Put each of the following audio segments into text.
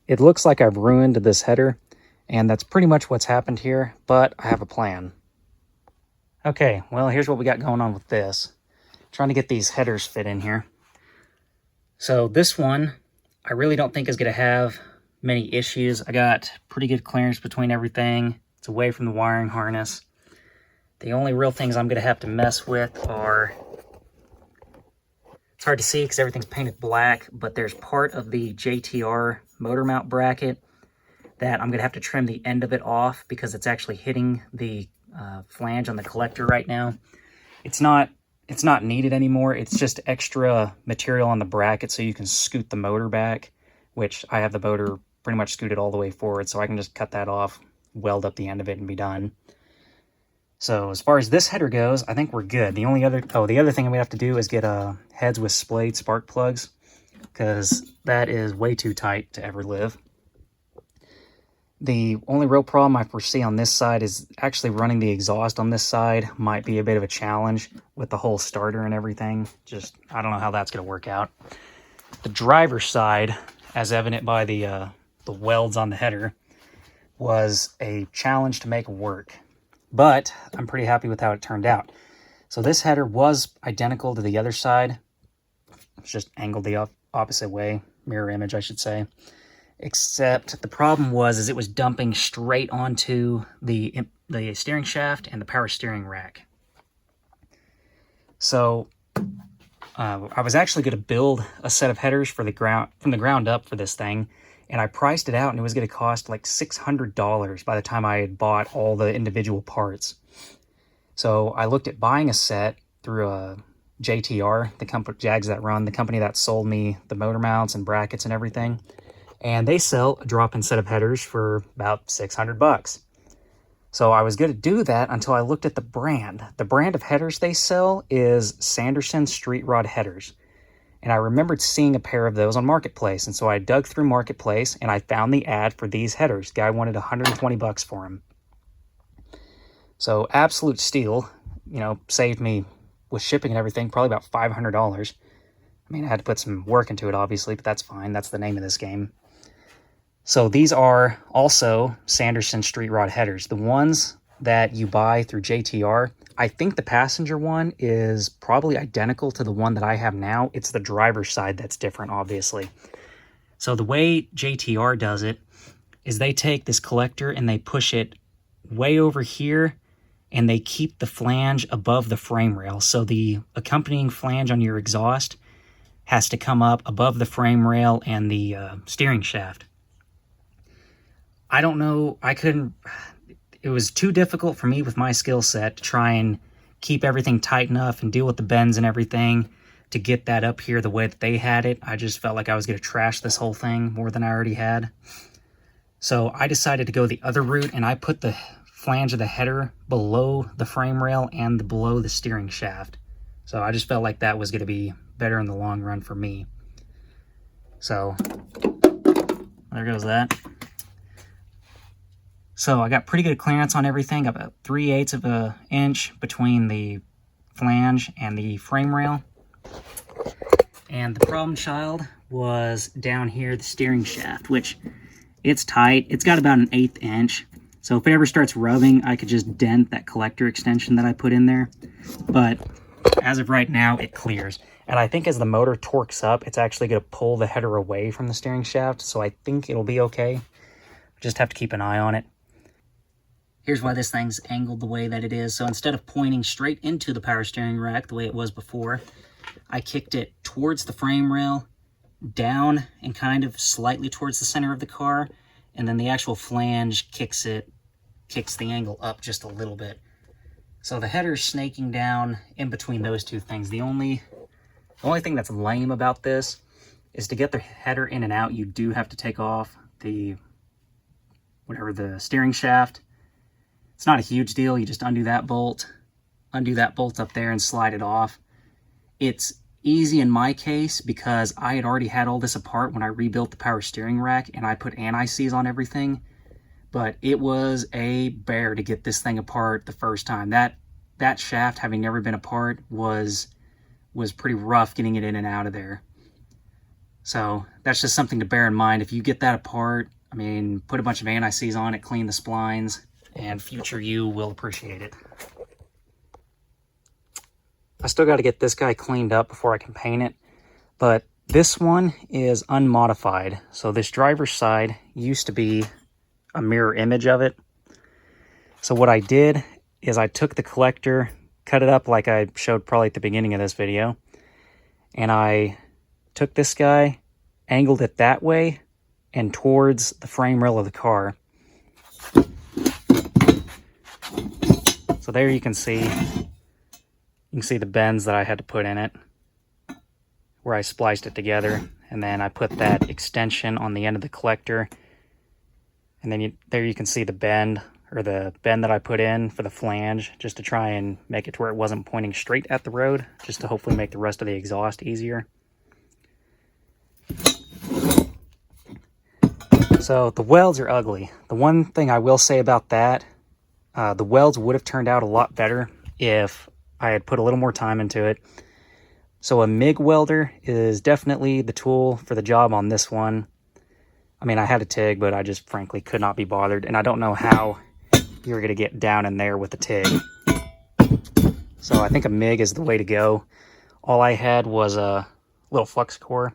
it looks like I've ruined this header, and that's pretty much what's happened here, but I have a plan. Okay, well, here's what we got going on with this. Trying to get these headers fit in here. So this one, I really don't think is going to have many issues. I got pretty good clearance between everything. It's away from the wiring harness. The only real things I'm going to have to mess with are, it's hard to see because everything's painted black, but there's part of the JTR motor mount bracket that I'm going to have to trim the end of it off because it's actually hitting the flange on the collector right now. It's not needed anymore. It's just extra material on the bracket so you can scoot the motor back, which I have the motor pretty much scooted all the way forward, so I can just cut that off, weld up the end of it, and be done. So as far as this header goes, I think we're good. The other thing I'm gonna have to do is get heads with splayed spark plugs, because that is way too tight to ever live. The only real problem I foresee on this side is actually running the exhaust on this side might be a bit of a challenge with the whole starter and everything. Just, I don't know how that's going to work out. The driver's side, as evident by the welds on the header, was a challenge to make work. But I'm pretty happy with how it turned out. So this header was identical to the other side. It's just angled the opposite way, mirror image, I should say. Except the problem was it was dumping straight onto the steering shaft and the power steering rack. So I was actually going to build a set of headers from the ground up for this thing, and I priced it out, and it was going to cost like $600 by the time I had bought all the individual parts. So I looked at buying a set through a JTR, the company Jags That Run, the company that sold me the motor mounts and brackets and everything. And they sell a drop-in set of headers for about $600. So I was going to do that until I looked at the brand. The brand of headers they sell is Sanderson Street Rod Headers. And I remembered seeing a pair of those on Marketplace. And so I dug through Marketplace and I found the ad for these headers. The guy wanted $120 for them. So absolute steal, saved me with shipping and everything, probably about $500. I mean, I had to put some work into it, obviously, but that's fine. That's the name of this game. So these are also Sanderson Street Rod headers. The ones that you buy through JTR, I think the passenger one is probably identical to the one that I have now. It's the driver's side that's different, obviously. So the way JTR does it is they take this collector and they push it way over here, and they keep the flange above the frame rail. So the accompanying flange on your exhaust has to come up above the frame rail and the steering shaft. I don't know, it was too difficult for me with my skill set to try and keep everything tight enough and deal with the bends and everything to get that up here the way that they had it. I just felt like I was going to trash this whole thing more than I already had. So I decided to go the other route, and I put the flange of the header below the frame rail and below the steering shaft. So I just felt like that was going to be better in the long run for me. So there goes that. So I got pretty good clearance on everything, about 3/8 of an inch between the flange and the frame rail. And the problem child was down here, the steering shaft, which it's tight. It's got about 1/8 inch. So if it ever starts rubbing, I could just dent that collector extension that I put in there. But as of right now, it clears. And I think as the motor torques up, it's actually going to pull the header away from the steering shaft. So I think it'll be okay. Just have to keep an eye on it. Here's why this thing's angled the way that it is. So instead of pointing straight into the power steering rack the way it was before, I kicked it towards the frame rail, down and kind of slightly towards the center of the car, and then the actual flange kicks the angle up just a little bit. So the header's snaking down in between those two things. The only thing that's lame about this is to get the header in and out, you do have to take off the steering shaft. It's not a huge deal. You just undo that bolt up there and slide it off. It's easy in my case because I had already had all this apart when I rebuilt the power steering rack and I put anti-seize on everything. But it was a bear to get this thing apart the first time. That shaft, having never been apart, was pretty rough getting it in and out of there. So that's just something to bear in mind. If you get that apart, I mean, put a bunch of anti-seize on it, clean the splines, and future you will appreciate it. I still got to get this guy cleaned up before I can paint it, but this one is unmodified. So this driver's side used to be a mirror image of it. So what I did is I took the collector, cut it up like I showed probably at the beginning of this video, and I took this guy, angled it that way and towards the frame rail of the car. So there you can see the bends that I had to put in it, where I spliced it together, and then I put that extension on the end of the collector, and then there you can see the bend, or the bend that I put in for the flange, just to try and make it to where it wasn't pointing straight at the road, just to hopefully make the rest of the exhaust easier. So the welds are ugly. The one thing I will say about that, the welds would have turned out a lot better if I had put a little more time into it. So a MIG welder is definitely the tool for the job on this one. I mean, I had a TIG, but I just frankly could not be bothered, and I don't know how you're going to get down in there with the TIG. So I think a MIG is the way to go. All I had was a little flux core,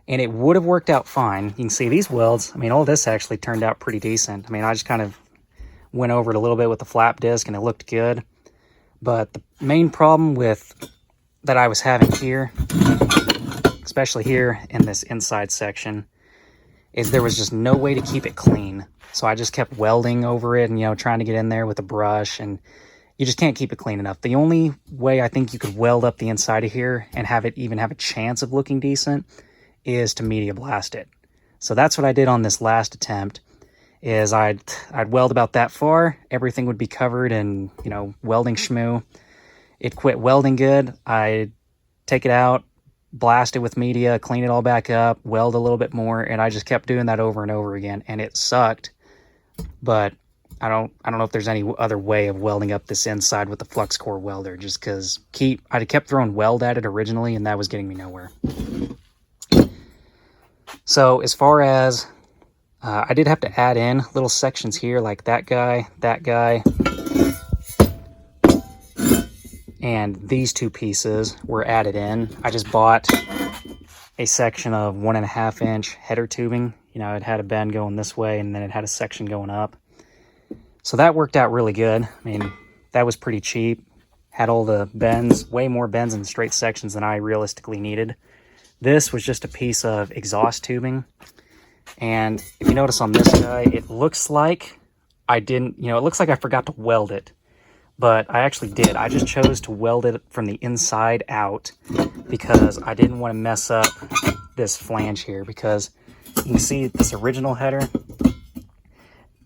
and it would have worked out fine. You can see these welds, I mean, all this actually turned out pretty decent. I mean, I just kind of went over it a little bit with the flap disc, and it looked good. But the main problem that I was having here, especially here in this inside section, is there was just no way to keep it clean. So I just kept welding over it and, you know, trying to get in there with a brush, and you just can't keep it clean enough. The only way I think you could weld up the inside of here and have it even have a chance of looking decent is to media blast it. So that's what I did on this last attempt, is I'd weld about that far, everything would be covered in, you know, welding schmoo. It quit welding good, I'd take it out, blast it with media, clean it all back up, weld a little bit more, and I just kept doing that over and over again, and it sucked. But I don't know if there's any other way of welding up this inside with the flux core welder, just because I kept throwing weld at it originally, and that was getting me nowhere. So as far as I did have to add in little sections here, like that guy, and these two pieces were added in. I just bought a section of 1.5 inch header tubing. You know, it had a bend going this way, and then it had a section going up. So that worked out really good. I mean, that was pretty cheap. Had all the bends, way more bends and straight sections than I realistically needed. This was just a piece of exhaust tubing. And if you notice on this guy, it looks like it looks like I forgot to weld it. But I actually did. I just chose to weld it from the inside out because I didn't want to mess up this flange here, because you can see this original header,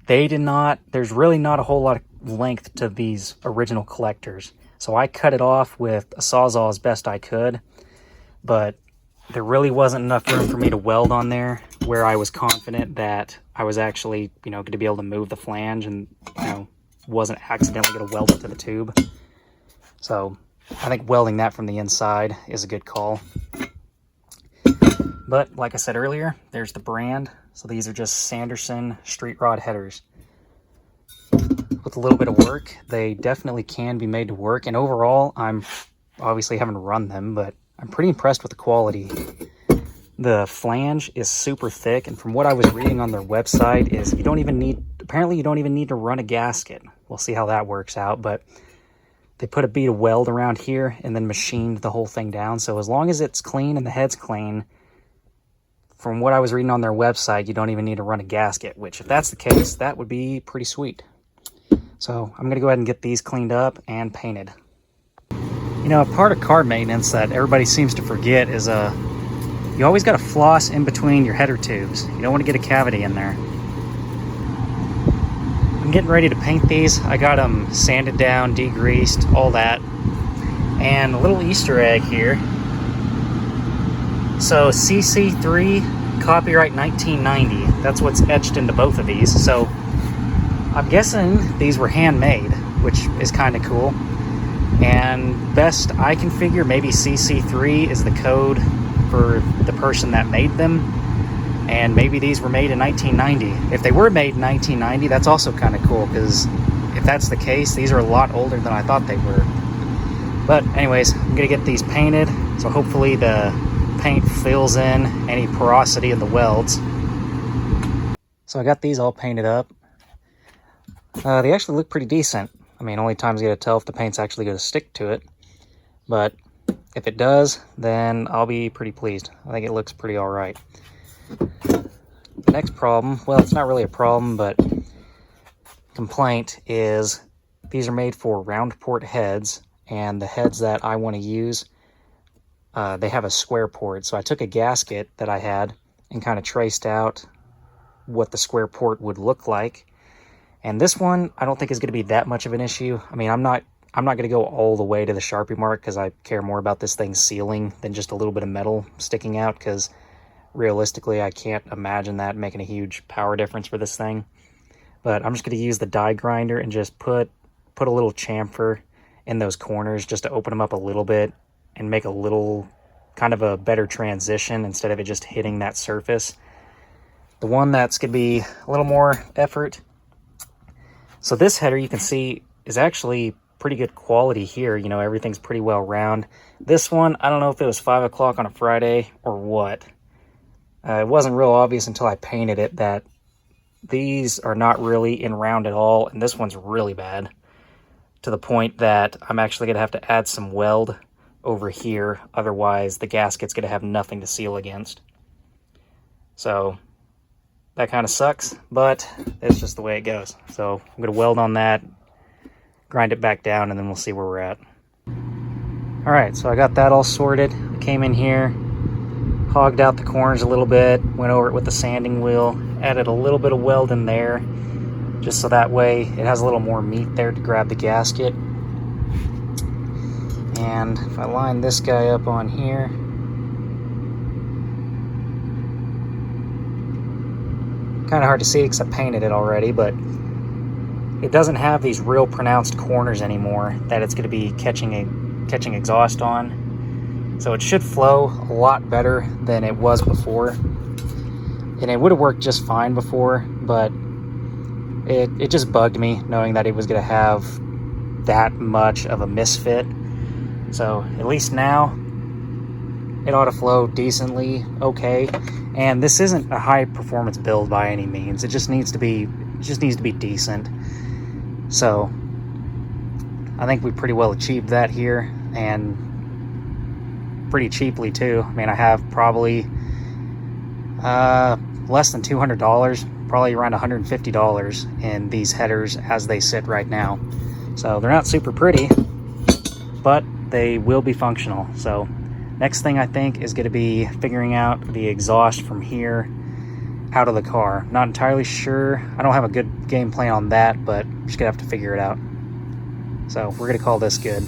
there's really not a whole lot of length to these original collectors. So I cut it off with a Sawzall as best I could, but there really wasn't enough room for me to weld on there where I was confident that I was actually, you know, going to be able to move the flange and, you know, wasn't accidentally going to weld it to the tube. So I think welding that from the inside is a good call. But like I said earlier, there's the brand. So these are just Sanderson street rod headers. With a little bit of work, they definitely can be made to work. And overall, I'm obviously haven't run them, but I'm pretty impressed with the quality. The flange is super thick, and from what I was reading on their website is apparently you don't even need to run a gasket. We'll see how that works out, but they put a bead of weld around here and then machined the whole thing down. So as long as it's clean and the head's clean, from what I was reading on their website, you don't even need to run a gasket, which if that's the case, that would be pretty sweet. So I'm going to go ahead and get these cleaned up and painted. You know, a part of car maintenance that everybody seems to forget is you always got to floss in between your header tubes. You don't want to get a cavity in there. I'm getting ready to paint these. I got them sanded down, degreased, all that. And a little Easter egg here. So CC3, copyright 1990. That's what's etched into both of these. So I'm guessing these were handmade, which is kind of cool. And best I can figure, maybe CC3 is the code for the person that made them, and maybe these were made in 1990. If they were made in 1990, that's also kind of cool, because if that's the case, these are a lot older than I thought they were. But anyways, I'm gonna get these painted, so hopefully the paint fills in any porosity in the welds. So I got these all painted up. They actually look pretty decent. I mean, only time's gonna tell if the paint's actually gonna stick to it. But if it does, then I'll be pretty pleased. I think it looks pretty all right. The next problem, well, it's not really a problem, but complaint is these are made for round port heads, and the heads that I want to use, they have a square port. So I took a gasket that I had and kind of traced out what the square port would look like. And this one, I don't think is going to be that much of an issue. I mean, I'm not going to go all the way to the Sharpie mark, because I care more about this thing sealing than just a little bit of metal sticking out, because realistically, I can't imagine that making a huge power difference for this thing. But I'm just going to use the die grinder and just put a little chamfer in those corners just to open them up a little bit and make a little kind of a better transition instead of it just hitting that surface. The one that's going to be a little more effort. So this header, you can see, is actually pretty good quality here. You know, everything's pretty well round. This one, I don't know if it was 5 o'clock on a Friday or what. It wasn't real obvious until I painted it that these are not really in round at all, and this one's really bad, to the point that I'm actually going to have to add some weld over here. Otherwise, the gasket's going to have nothing to seal against. So that kind of sucks, but it's just the way it goes. So I'm going to weld on that, grind it back down, and then we'll see where we're at. All right, so I got that all sorted. I came in here, hogged out the corners a little bit, went over it with the sanding wheel, added a little bit of weld in there, just so that way it has a little more meat there to grab the gasket. And if I line this guy up on here, kind of hard to see because I painted it already, but it doesn't have these real pronounced corners anymore that it's going to be catching exhaust on. So it should flow a lot better than it was before. And it would have worked just fine before, but it just bugged me knowing that it was going to have that much of a misfit. So at least now it ought to flow decently okay. And this isn't a high performance build by any means. It just needs to be decent. So I think we pretty well achieved that here, and pretty cheaply too. I mean, I have probably less than $200, probably around $150 in these headers as they sit right now. So they're not super pretty, but they will be functional. So next thing I think is going to be figuring out the exhaust from here out of the car. Not entirely sure. I don't have a good game plan on that, but I'm just going to have to figure it out. So we're going to call this good.